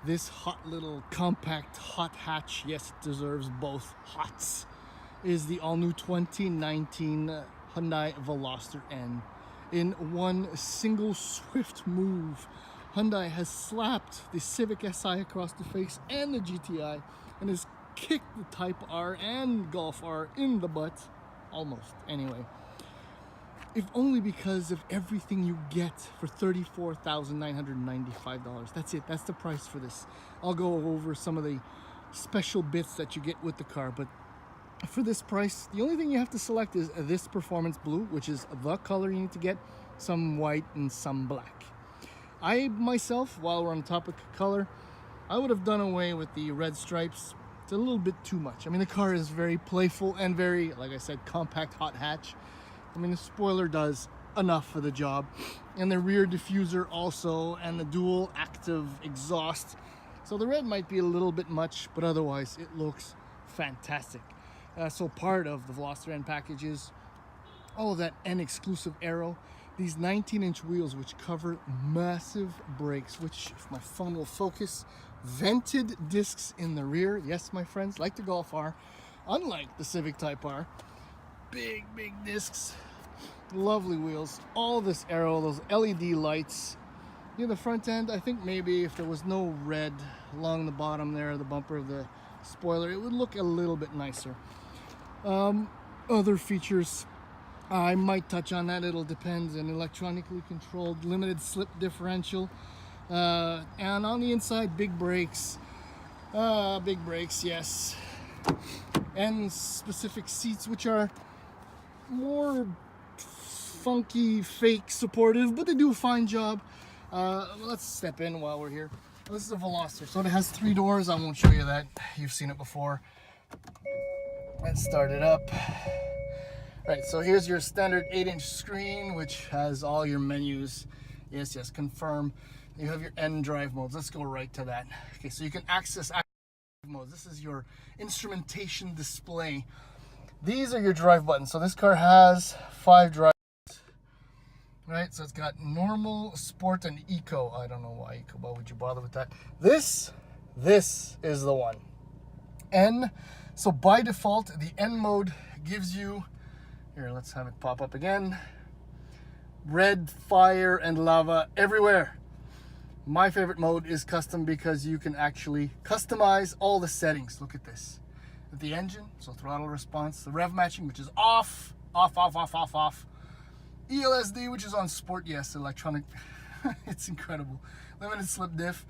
this hot little compact hot hatch, yes, it deserves both hots, is the all-new 2019 Hyundai Veloster N. In one single swift move, Hyundai has slapped the Civic Si across the face and the GTI and has kicked the Type R and Golf R in the butt. Almost, anyway. If only because of everything you get for $34,995. That's it. That's the price for this. I'll go over some of the special bits that you get with the car, but for this price, the only thing you have to select is this Performance Blue, which is the color you need to get, some white and some black. I myself, while we're on the topic of color, I would have done away with the red stripes. It's a little bit too much. I mean, the car is very playful and very, like I said, compact hot hatch. I mean, the spoiler does enough for the job, and the rear diffuser also, and the dual active exhaust. So the red might be a little bit much, but otherwise it looks fantastic. So part of the Veloster N package is all of that N exclusive aero, these 19-inch wheels which cover massive brakes, which, if my phone will focus, vented discs in the rear. Yes, my friends, like the Golf R, unlike the Civic Type R, big discs. Lovely wheels, all this aero, those LED lights. The front end, I think maybe if there was no red along the bottom there, the bumper of the spoiler, it would look a little bit nicer. Other features, I might touch on that, it'll depend. An electronically controlled limited slip differential. And on the inside, big brakes, yes. And specific seats, which are more funky, fake, supportive, but they do a fine job. Let's step in while we're here. This is a Veloster, so it has 3 doors. I won't show you that. You've seen it before. Let's start it up. Right, so here's your standard 8-inch screen, which has all your menus. Yes, confirm. You have your N drive modes. Let's go right to that. Okay, so you can access active modes. This is your instrumentation display. These are your drive buttons. So this car has 5 drive buttons, right? So it's got normal, sport, and eco. I don't know why eco. Why would you bother with that? This is the one. N. So by default, the N mode gives you, here, let's have it pop up again. Red, fire, and lava everywhere. My favorite mode is custom because you can actually customize all the settings. Look at this. The engine, so throttle response, the rev matching, which is off. ELSD, which is on sport, yes, electronic. It's incredible. Limited slip diff.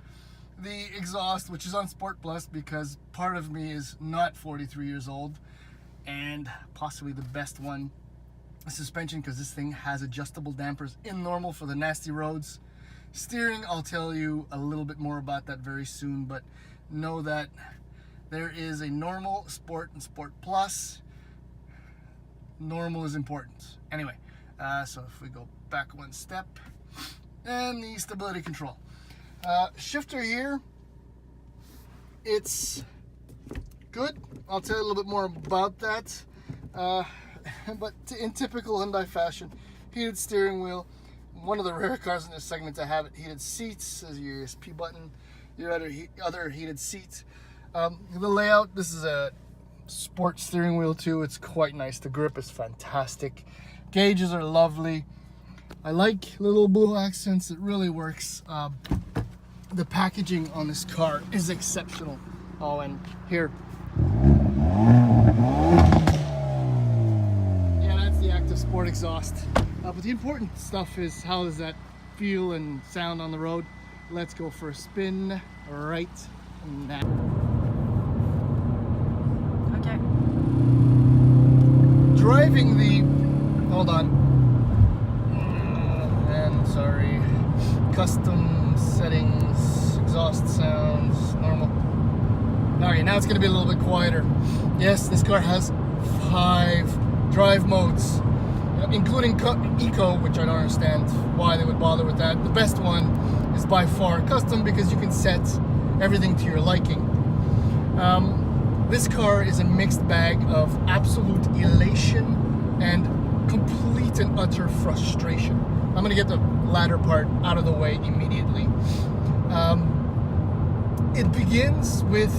The exhaust, which is on sport plus, because part of me is not 43 years old, and possibly the best one. Suspension, because this thing has adjustable dampers in normal for the nasty roads. Steering, I'll tell you a little bit more about that very soon, but know that there is a normal, sport, and sport plus. Normal is important. Anyway, so if we go back one step, and the stability control. Shifter here, it's good. I'll tell you a little bit more about that. But in typical Hyundai fashion, heated steering wheel. One of the rare cars in this segment to have it. Heated seats, as your ESP button, your other heated seats. The layout, this is a sport steering wheel too. It's quite nice. The grip is fantastic. Gauges are lovely. I like little blue accents. It really works. The packaging on this car is exceptional. Oh, and here. Yeah, that's the active sport exhaust. But the important stuff is how does that feel and sound on the road. Let's go for a spin right now. Okay. Driving the, hold on, and sorry, custom settings, exhaust sounds, normal. Alright, now it's going to be a little bit quieter. Yes, this car has 5 drive modes, including eco, which I don't understand why they would bother with that. The best one is by far custom because you can set everything to your liking. This car is a mixed bag of absolute elation and complete and utter frustration. I'm going to get the latter part out of the way immediately. it begins with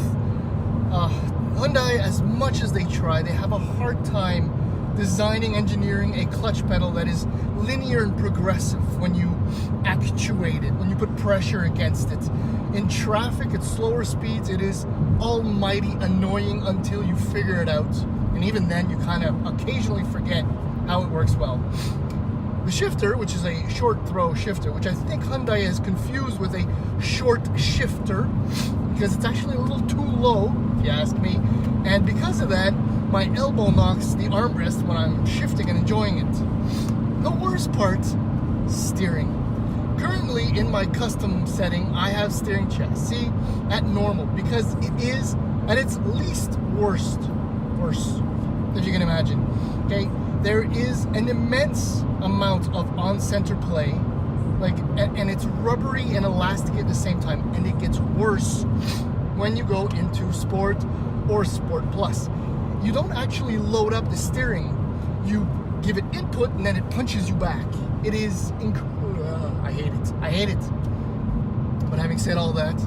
Hyundai. As much as they try, they have a hard time designing, engineering a clutch pedal that is linear and progressive when you actuate it, when you put pressure against it. In traffic at slower speeds, it is almighty annoying until you figure it out. And even then, you kind of occasionally forget how it works well. The shifter, which is a short throw shifter, which I think Hyundai has confused with a short shifter because it's actually a little too low, if you ask me. And because of that, my elbow knocks the armrest when I'm shifting and enjoying it. The worst part, steering. Currently in my custom setting, I have steering chassis at normal because it is at its least worst, if you can imagine. Okay, there is an immense amount of on-center play, and it's rubbery and elastic at the same time, and it gets worse when you go into Sport or Sport Plus. You don't actually load up the steering. You give it input and then it punches you back. It is incredible. I hate it. I hate it. But having said all that,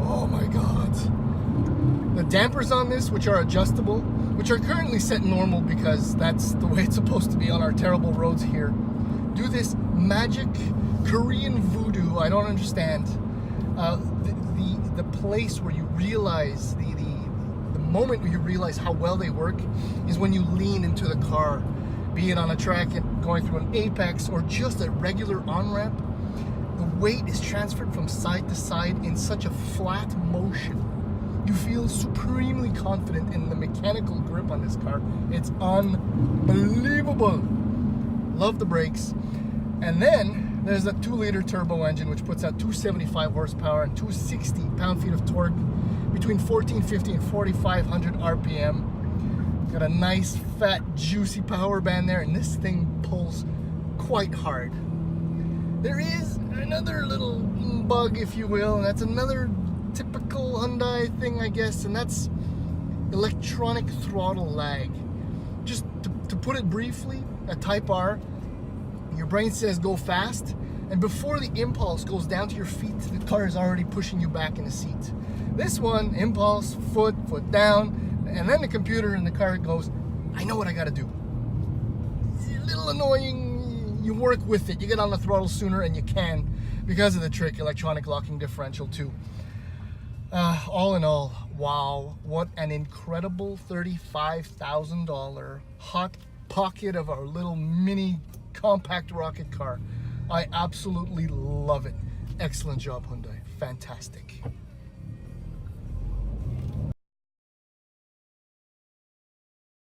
oh my God. The dampers on this, which are adjustable, which are currently set normal because that's the way it's supposed to be on our terrible roads here, do this magic Korean voodoo. I don't understand. The place where you realize the moment where you realize how well they work is when you lean into the car, be it on a track and going through an apex or just a regular on-ramp. The weight is transferred from side to side in such a flat motion. You feel supremely confident in the mechanical grip on this car. It's unbelievable. Love the brakes. And then there's a 2-liter turbo engine which puts out 275 horsepower and 260 pound-feet of torque between 1450 and 4500 RPM. Got a nice fat juicy power band there, and this thing pulls quite hard. There is another little bug, if you will, and that's another typical Hyundai thing, I guess, and that's electronic throttle lag. Just to put it briefly, at Type R, your brain says go fast, and before the impulse goes down to your feet, the car is already pushing you back in the seat. This one, impulse, foot down, and then the computer in the car goes, I know what I gotta do. It's a little annoying. You work with it. You get on the throttle sooner, and you can because of the trick electronic locking differential too. All in all, wow, what an incredible $35,000 hot pocket of our little mini compact rocket car. I absolutely love it. Excellent job, Hyundai. Fantastic.